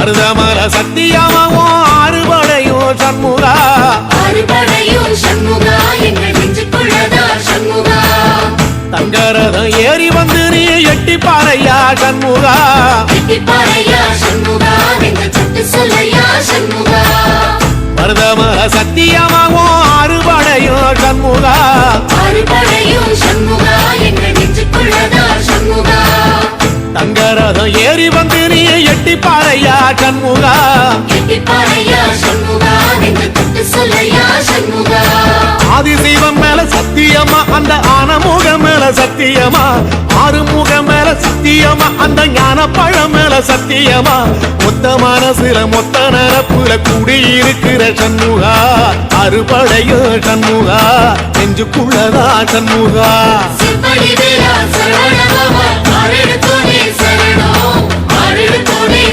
மருதமல சத்தியமாவும் அறுபடையும் சண்முகா அறுபடையும் சண்முகா எங்கள் நெஞ்சுக்குள்ளதா சண்முகா தங்கரதம் ஏறி வந்து நீ எட்டிப்பாறையா சண்முகா எட்டிப்பாறையா சண்முகா எங்கள் சட்டு சொல்லையா சண்முகா மருதமல சத்தியமாவும் அறுபடையும் சண்முகா அறுபடையும் சண்முகா எங்கள் நெஞ்சுக்குள்ளதா சண்முகா தங்கரதம் ஏறி வந்து நீ எட்டிப்பாறையா சண்முகா எட்டிப்பாறையா சண்முகா எங்கள் சட்டு சொல்லையா சண்முகா ஆதிசைவம் மேல சத்தியமா அந்த ஆனமுகம் மேல சத்தியமா ஆறுமுகம் மேல சத்தியமா அந்த ஞான பழம் மேல சத்தியமா மொத்த மனசுல மொத்த நரப்புல குடியிருக்கிற சண்முகா அறுபடையும் சண்முகா நெஞ்சுக்குள்ளதா சண்முகா சிப்படி வேலா சரவண பவா ஆரெடுத்து